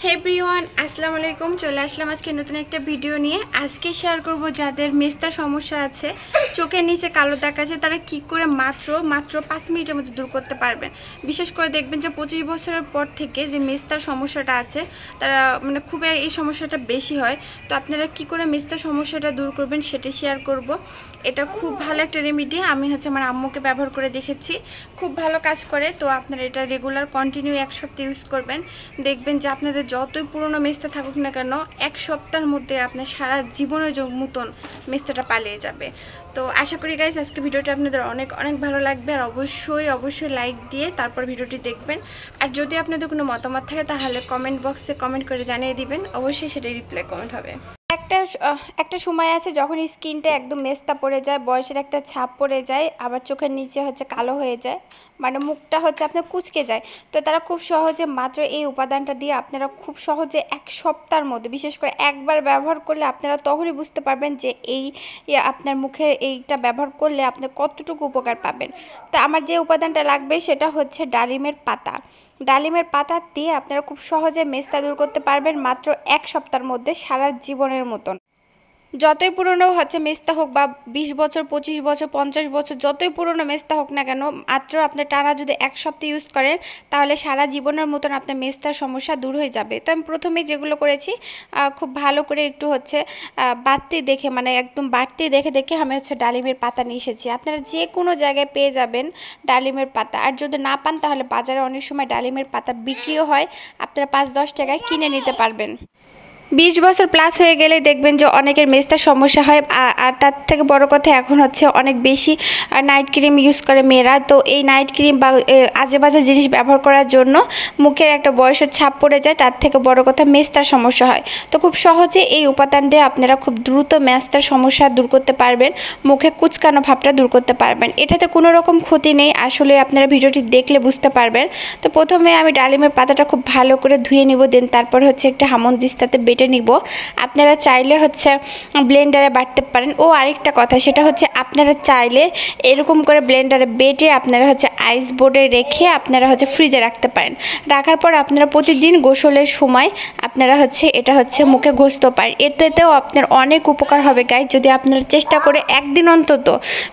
হে everyone, আসসালামু আলাইকুম। চলে আসলাম আজকে নতুন একটা ভিডিও নিয়ে। আজকে শেয়ার করব যাদের মেস্তার সমস্যা আছে, চোখের নিচে কালো দাগ আছে, তারা কি করে মাত্র 5 মিনিটের মধ্যে দূর করতে পারবেন। বিশেষ করে দেখবেন যে 25 বছরের পর থেকে যে মেস্তার সমস্যাটা আছে, তারা খুবই এই সমস্যাটা বেশি হয়। তো আপনারা কি করে মেস্তার সমস্যাটা দূর করবেন সেটা শেয়ার করব। এটা খুব ভালো একটা রেমেডি। আমি আমার আম্মুকে ব্যবহার করে দেখেছি, খুব ভালো কাজ করে। তো আপনারা এটা রেগুলার কন্টিনিউ 1 সপ্তাহ ইউজ করবেন। দেখবেন যে আপনাদের যতই পুরনো মেস্তা থাকুক না কেন, 1 সপ্তাহের মধ্যে আপনার সারা জীবনের মতন মেস্তাটা পালিয়ে যাবে। তো আশা করি গাইস আজকে ভিডিওটা আপনাদের অনেক অনেক ভালো লাগবে। আর অবশ্যই লাইক দিয়ে তারপর ভিডিওটি দেখবেন। আর যদি আপনাদের কোনো মতামত থাকে তাহলে কমেন্ট বক্সে কমেন্ট করে জানিয়ে দিবেন, অবশ্যই সেটা রিপ্লাই কমেন্ট হবে। একটা সময় আছে যখন স্কিনটা একদম মেস্তা পড়ে যায়, বয়সের একটা ছাপ পড়ে যায়, আবার চোখের নিচে কালো হয়ে যায়, মুখটা আপনার কুঁচকে যায়। তো তারা খুব সহজে মাত্র এই উপাদানটা দিয়ে আপনারা খুব সহজে 1 সপ্তাহের মধ্যে, বিশেষ করে একবার ব্যবহার করলে আপনারা তখনই বুঝতে পারবেন যে আপনার মুখে এইটা ব্যবহার করলে আপনি কতটুকু উপকার পাবেন। তো আমার যে উপাদানটা লাগবে সেটা হচ্ছে ডালিমের পাতা। ডালিমের পাতা দিয়ে আপনারা খুব সহজে মেস্তা দূর করতে পারবেন মাত্র 1 সপ্তাহের মধ্যে, সারা জীবনের মতন। যতই পুরনো মেস্তা হোক, বা 20 বছর, 25 বছর, 50 বছর, যতই পুরনো মেস্তা হোক না কেন, মাত্র আপনি টানা যদি 1 সপ্তাহ ইউজ করেন তাহলে সারা জীবনের মতন আপনার মেস্তার সমস্যা দূর হয়ে যাবে। তো আমি প্রথমে যেগুলো করেছি, খুব ভালো করে একটু বাড়তি দেখে, একদম বাড়তি দেখে আমি ডালিমের পাতা নিয়ে এসেছি। আপনারা যে কোনো জায়গায় পেয়ে যাবেন ডালিমের পাতা। আর যদি না পান তাহলে বাজারে অনেক সময় ডালিমের পাতা বিক্রিও হয়, আপনারা 5-10 টাকায় কিনে নিতে পারবেন। 20 বছর প্লাস হয়ে গেলে দেখবেন যে অনেকের মেস্তার সমস্যা হয়। আর তার থেকে বড় কথা, এখন অনেক বেশি নাইট ক্রিম ইউজ করে মেয়েরা। তো এই নাইট ক্রিম বা আজে বাজে জিনিস ব্যবহার করার জন্য মুখের একটা বয়সের ছাপ পড়ে যায়, তার থেকে বড় কথা মেস্তার সমস্যা হয়। তো খুব সহজে এই উপাদান দিয়ে আপনারা খুব দ্রুত মেস্তার সমস্যা দূর করতে পারবেন, মুখে কুচকানো ভাবটা দূর করতে পারবেন। এটাতে কোনো রকম ক্ষতি নেই, আসলে আপনারা ভিডিওটি দেখলে বুঝতে পারবেন। তো প্রথমে আমি ডালিমের পাতাটা খুব ভালো করে ধুয়ে নিব, দেন তারপর একটা হামনদিস্তাতে বেটে নিব। আপনারা চাইলে ব্লেন্ডারে বাটতে পারেন। ও আরেকটা কথা, সেটা আপনারা চাইলে এরকম করে ব্লেন্ডারে বেটে আপনারা আইস বোর্ডে রেখে আপনারা ফ্রিজে রাখতে পারেন। রাখার পর আপনারা প্রতিদিন গোসলের সময় আপনারা এটা মুখে ঘষতে পারেন। এতেও আপনার অনেক উপকার হবে গাইস, যদি আপনারা চেষ্টা করে একদিন অন্তত,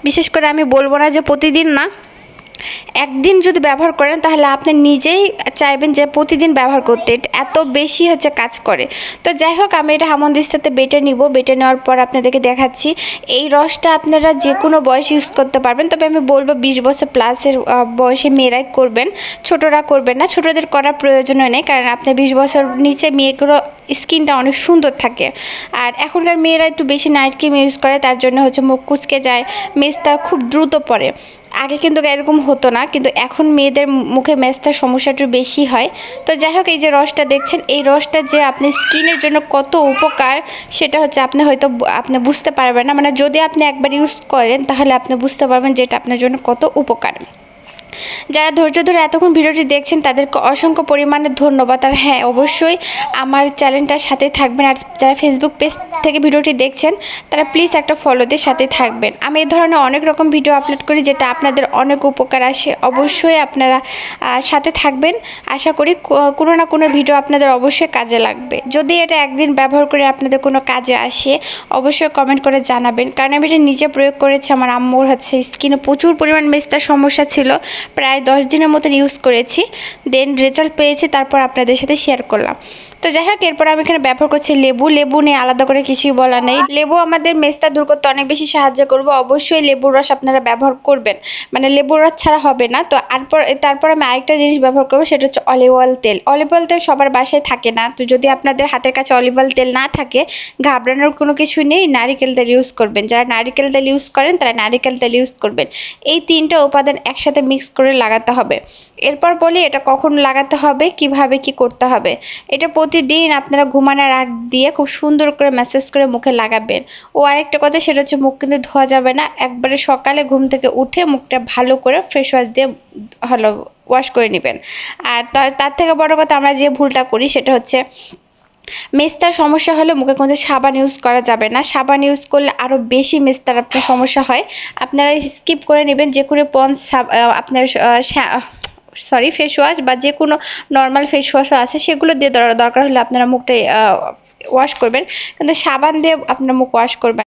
বিশেষ করে আমি বলবো না যে প্রতিদিন না, একদিন যদি ব্যবহার করেন তাহলে আপনি নিজেই চাইবেন যে প্রতিদিন ব্যবহার করতে, এত বেশি কাজ করে। তো যাই হোক, আমি এটা হামনদিস্তাতে বেটে নিব। বেটে নেওয়ার পর আপনাদেরকে দেখাচ্ছি। এই রসটা আপনারা যে কোনো বয়সে ইউজ করতে পারবেন, তবে আমি বলবো 20 বছর প্লাসের বয়সে মেয়েরাই করবেন, ছোটরা করবেন না। ছোটদের করার প্রয়োজনও নেই, কারণ আপনার 20 বছর নিচে মেয়েগুলো স্কিনটা অনেক সুন্দর থাকে। আর এখনকার মেয়েরা একটু বেশি নাইট ক্রিম ইউজ করে, তার জন্য মুখ কুচকে যায়, মেস্তা খুব দ্রুত পড়ে। আগে কিন্তু এরকম হতো না, কিন্তু এখন মেয়েদের মুখে মেস্তার সমস্যা একটু বেশি হয়। তো যাই হোক, এই যে রসটা দেখছেন, এই রসটা যে আপনি স্কিনের জন্য কত উপকার সেটা আপনি হয়তো আপনি বুঝতে পারবেন না। যদি আপনি একবার ইউজ করেন তাহলে আপনি বুঝতে পারবেন যে এটা আপনার জন্য কত উপকার। যারা ধৈর্য ধরে এতক্ষণ ভিডিওটি দেখছেন তাদেরকে অসংখ্য পরিমাণে ধন্যবাদ। আর হ্যাঁ, অবশ্যই আমার চ্যানেলটার সাথে থাকবেন। আর যারা ফেসবুক পেজ থেকে ভিডিওটি দেখছেন তারা প্লিজ একটা ফলোদের সাথে থাকবেন। আমি এই ধরনের অনেক রকম ভিডিও আপলোড করি যেটা আপনাদের অনেক উপকার আসে। অবশ্যই আপনারা সাথে থাকবেন। আশা করি কোনো না কোনো ভিডিও আপনাদের অবশ্যই কাজে লাগবে। যদি এটা একদিন ব্যবহার করে আপনাদের কোনো কাজে আসে, অবশ্যই কমেন্ট করে জানাবেন, কারণ আমি এটা নিজে প্রয়োগ করেছি। আমার আম্মুর স্কিনে প্রচুর পরিমাণ মেস্তার সমস্যা ছিল, প্রায় 10 দিনের মতন ইউজ করেছি, দেন রেজাল্ট পেয়েছি, তারপর আপনাদের সাথে শেয়ার করলাম। তো যাই হোক, এরপর আমি এখানে ব্যবহার করছি লেবু নিয়ে আলাদা করে কিছুই বলা নেই। লেবু আমাদের মেস্তা দূর করতে অনেক বেশি সাহায্য করবে। অবশ্যই লেবুর রস আপনারা ব্যবহার করবেন, লেবুর রস ছাড়া হবে না। তো তারপর আমি আরেকটা জিনিস ব্যবহার করবো, সেটা হচ্ছে অলিভ অয়েল তেল। অলিভ অয়েল তেল সবার বাসায় থাকে না, তো যদি আপনাদের হাতের কাছে অলিভ অয়েল তেল না থাকে, ঘাবড়ানোর কোনো কিছু নেই, নারিকেল তেল ইউজ করবেন। যারা নারিকেল তেল ইউজ করেন তারা নারিকেল তেল ইউজ করবেন। এই 3টা উপাদান একসাথে মিক্স করে লাগাতে হবে। এরপর বলি এটা কখন লাগাতে হবে, কিভাবে কি করতে হবে। এটা প্রতিদিন আপনারা ঘুমানোর আগ দিয়ে খুব সুন্দর করে ম্যাসাজ করে মুখে লাগাবেন। ও আরেকটা কথা, সেটা হচ্ছে মুখ কিন্তু ধোয়া যাবে না। একবারে সকালে ঘুম থেকে উঠে মুখটা ভালো করে ফ্রেশ ওয়াশ দিয়ে ওয়াশ করে নেবেন। আর তার থেকে বড় কথা, আমরা যে ভুলটা করি সেটা হচ্ছে মেস্তার সমস্যা হলে মুখে কোনো সাবান ইউজ করা যাবে না। সাবান ইউজ করলে আরও বেশি মেস্তার আপনার সমস্যা হয়। আপনারা স্কিপ করে নেবেন যে কোনো পন্স আপনার সরি ফেস ওয়াশ বা যে কোনো নর্মাল ফেস ওয়াশও আছে সেগুলো দিয়ে দরকার হলে আপনারা মুখটা ওয়াশ করবেন, কিন্তু সাবান দিয়ে আপনার মুখ ওয়াশ করবেন।